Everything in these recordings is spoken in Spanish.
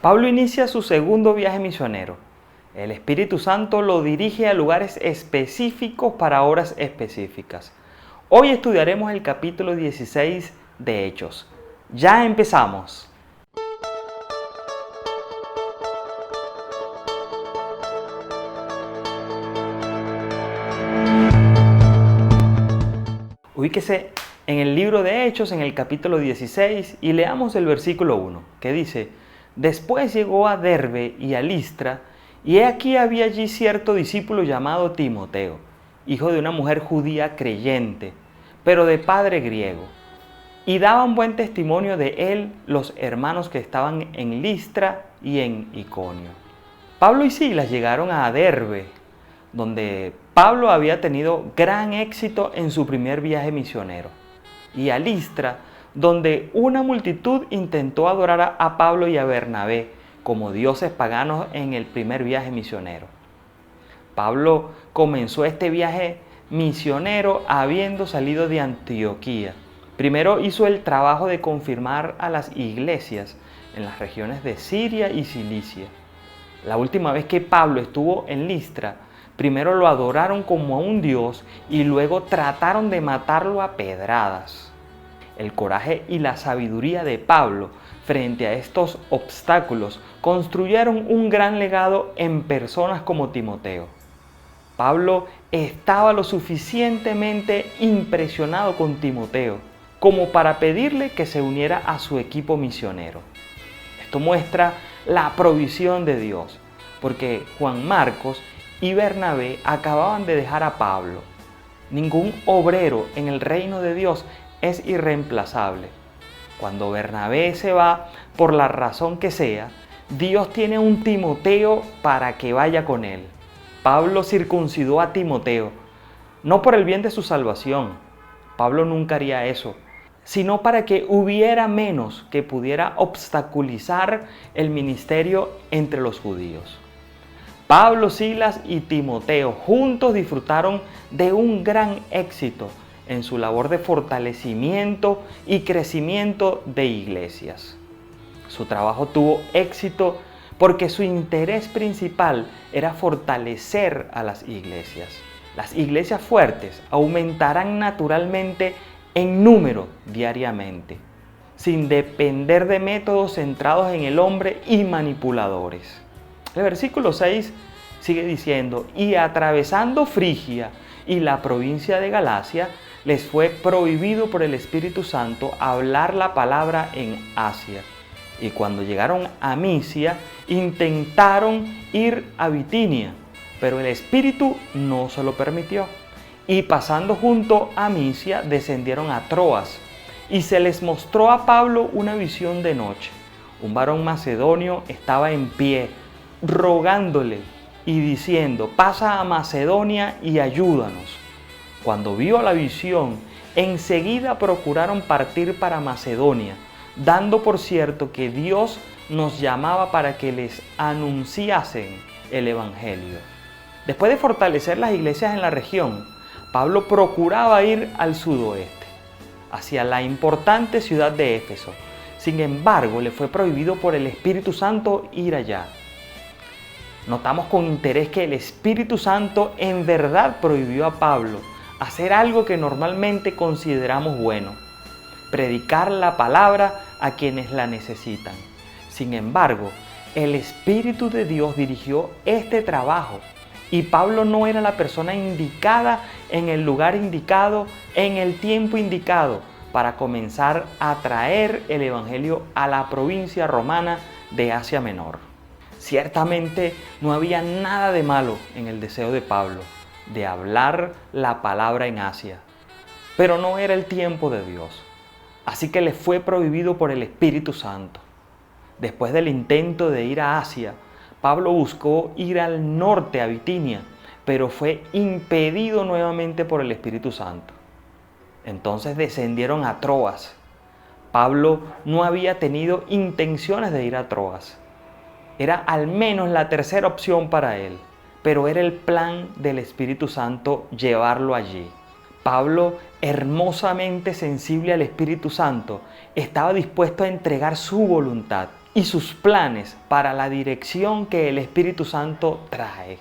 Pablo inicia su segundo viaje misionero. El Espíritu Santo lo dirige a lugares específicos para horas específicas. Hoy estudiaremos el capítulo 16 de Hechos. ¡Ya empezamos! Ubíquese en el libro de Hechos, en el capítulo 16, y leamos el versículo 1, que dice: Después llegó a Derbe y a Listra, y he aquí había allí cierto discípulo llamado Timoteo, hijo de una mujer judía creyente, pero de padre griego. Y daban buen testimonio de él los hermanos que estaban en Listra y en Iconio. Pablo y Silas llegaron a Derbe, donde Pablo había tenido gran éxito en su primer viaje misionero, y a Listra, donde una multitud intentó adorar a Pablo y a Bernabé como dioses paganos en el primer viaje misionero. Pablo comenzó este viaje misionero habiendo salido de Antioquía. Primero hizo el trabajo de confirmar a las iglesias en las regiones de Siria y Cilicia. La última vez que Pablo estuvo en Listra, primero lo adoraron como a un dios y luego trataron de matarlo a pedradas. El coraje y la sabiduría de Pablo frente a estos obstáculos construyeron un gran legado en personas como Timoteo. Pablo estaba lo suficientemente impresionado con Timoteo como para pedirle que se uniera a su equipo misionero. Esto muestra la provisión de Dios, porque Juan Marcos y Bernabé acababan de dejar a Pablo. Ningún obrero en el reino de Dios es irreemplazable. Cuando Bernabé se va, por la razón que sea, Dios tiene un Timoteo para que vaya con él. Pablo circuncidó a Timoteo, no por el bien de su salvación. Pablo nunca haría eso, sino para que hubiera menos que pudiera obstaculizar el ministerio entre los judíos. Pablo, Silas y Timoteo juntos disfrutaron de un gran éxito en su labor de fortalecimiento y crecimiento de iglesias. Su trabajo tuvo éxito porque su interés principal era fortalecer a las iglesias. Las iglesias fuertes aumentarán naturalmente en número diariamente, sin depender de métodos centrados en el hombre y manipuladores. El versículo 6 sigue diciendo: y atravesando Frigia y la provincia de Galacia, les fue prohibido por el Espíritu Santo hablar la palabra en Asia. Y cuando llegaron a Misia, intentaron ir a Bitinia, pero el Espíritu no se lo permitió. Y pasando junto a Misia, descendieron a Troas, y se les mostró a Pablo una visión de noche. Un varón macedonio estaba en pie, rogándole y diciendo: pasa a Macedonia y ayúdanos. Cuando vio la visión, enseguida procuraron partir para Macedonia, dando por cierto que Dios nos llamaba para que les anunciasen el Evangelio. Después de fortalecer las iglesias en la región, Pablo procuraba ir al sudoeste, hacia la importante ciudad de Éfeso. Sin embargo, le fue prohibido por el Espíritu Santo ir allá. Notamos con interés que el Espíritu Santo en verdad prohibió a Pablo hacer algo que normalmente consideramos bueno: predicar la palabra a quienes la necesitan. Sin embargo, el Espíritu de Dios dirigió este trabajo y Pablo no era la persona indicada en el lugar indicado, en el tiempo indicado, para comenzar a traer el Evangelio a la provincia romana de Asia Menor. Ciertamente no había nada de malo en el deseo de Pablo de hablar la palabra en Asia, pero no era el tiempo de Dios. Así que le fue prohibido por el Espíritu Santo. Después del intento de ir a Asia, Pablo buscó ir al norte, a Bitinia, pero fue impedido nuevamente por el Espíritu Santo. Entonces descendieron a Troas. Pablo no había tenido intenciones de ir a Troas. Era al menos la tercera opción para él, pero era el plan del Espíritu Santo llevarlo allí. Pablo, hermosamente sensible al Espíritu Santo, estaba dispuesto a entregar su voluntad. y sus planes para la dirección que el Espíritu Santo trae.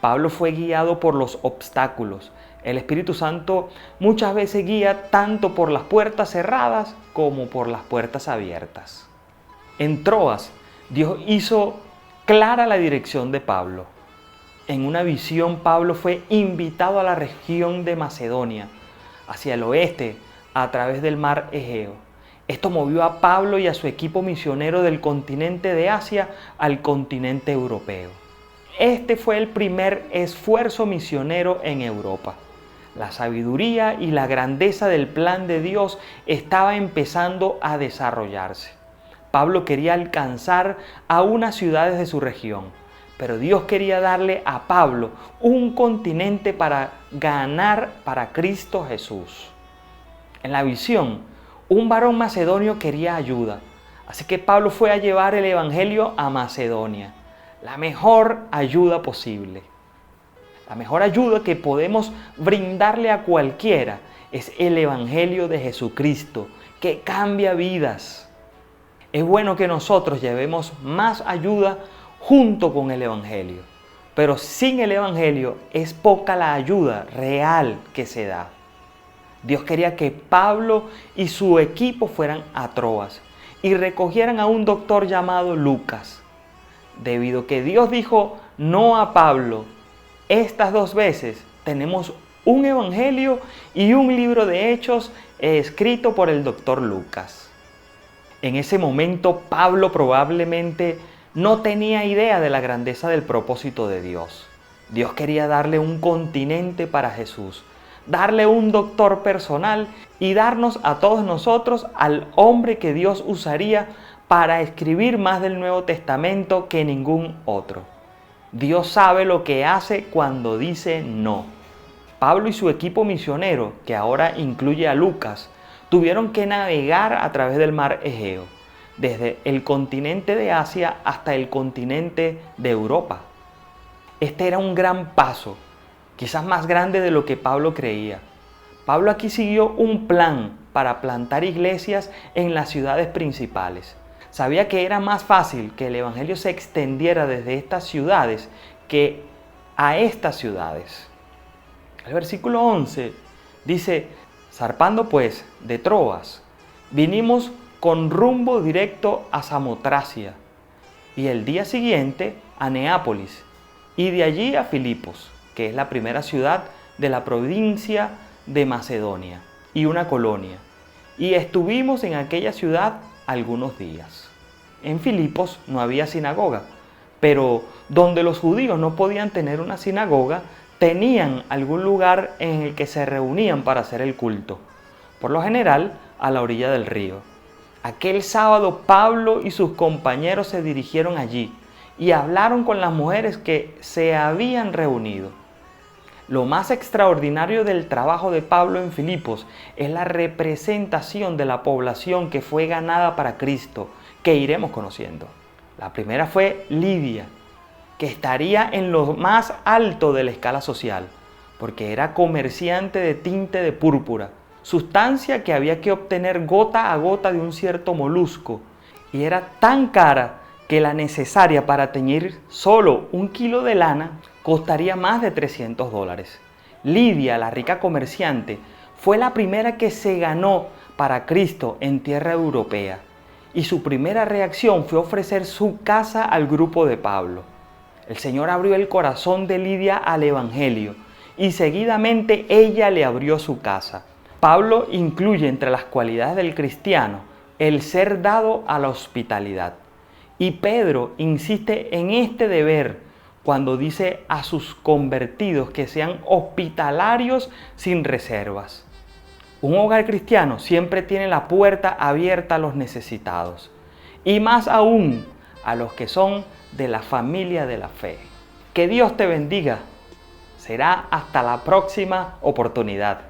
Pablo fue guiado por los obstáculos. El Espíritu Santo muchas veces guía tanto por las puertas cerradas como por las puertas abiertas. En Troas, Dios hizo clara la dirección de Pablo. En una visión, Pablo fue invitado a la región de Macedonia, hacia el oeste, a través del mar Egeo. Esto movió a Pablo y a su equipo misionero del continente de Asia al continente europeo. Este fue el primer esfuerzo misionero en Europa. La sabiduría y la grandeza del plan de Dios estaba empezando a desarrollarse. Pablo quería alcanzar a unas ciudades de su región, pero Dios quería darle a Pablo un continente para ganar para Cristo Jesús. En la visión, un varón macedonio quería ayuda, así que Pablo fue a llevar el evangelio a Macedonia, la mejor ayuda posible. La mejor ayuda que podemos brindarle a cualquiera es el evangelio de Jesucristo, que cambia vidas. Es bueno que nosotros llevemos más ayuda junto con el evangelio, pero sin el evangelio es poca la ayuda real que se da. Dios quería que Pablo y su equipo fueran a Troas y recogieran a un doctor llamado Lucas. Debido a que Dios dijo no a Pablo estas dos veces, tenemos un evangelio y un libro de hechos escrito por el doctor Lucas. En ese momento Pablo probablemente no tenía idea de la grandeza del propósito de Dios. Dios quería darle un continente para Jesús, darle un doctor personal y darnos a todos nosotros al hombre que Dios usaría para escribir más del Nuevo Testamento que ningún otro. Dios sabe lo que hace cuando dice no. Pablo y su equipo misionero, que ahora incluye a Lucas, tuvieron que navegar a través del mar Egeo, desde el continente de Asia hasta el continente de Europa. Este era un gran paso, quizás más grande de lo que Pablo creía. Pablo aquí siguió un plan para plantar iglesias en las ciudades principales. Sabía que era más fácil que el evangelio se extendiera desde estas ciudades que a estas ciudades. El versículo 11 dice: zarpando pues de Troas, vinimos con rumbo directo a Samotracia y el día siguiente a Neápolis y de allí a Filipos, que es la primera ciudad de la provincia de Macedonia y una colonia, y estuvimos en aquella ciudad algunos días. En Filipos no había sinagoga, pero donde los judíos no podían tener una sinagoga, tenían algún lugar en el que se reunían para hacer el culto, por lo general a la orilla del río. Aquel sábado Pablo y sus compañeros se dirigieron allí y hablaron con las mujeres que se habían reunido. Lo más extraordinario del trabajo de Pablo en Filipos es la representación de la población que fue ganada para Cristo, que iremos conociendo. La primera fue Lidia, que estaría en lo más alto de la escala social, porque era comerciante de tinte de púrpura, sustancia que había que obtener gota a gota de un cierto molusco, y era tan cara que la necesaria para teñir solo 1 kilo de lana costaría más de $300. Lidia, la rica comerciante, fue la primera que se ganó para Cristo en tierra europea, y su primera reacción fue ofrecer su casa al grupo de Pablo. El Señor abrió el corazón de Lidia al evangelio y seguidamente ella le abrió su casa. Pablo incluye entre las cualidades del cristiano el ser dado a la hospitalidad. Y Pedro insiste en este deber cuando dice a sus convertidos que sean hospitalarios sin reservas. Un hogar cristiano siempre tiene la puerta abierta a los necesitados y más aún a los que son de la familia de la fe. Que Dios te bendiga. Será hasta la próxima oportunidad.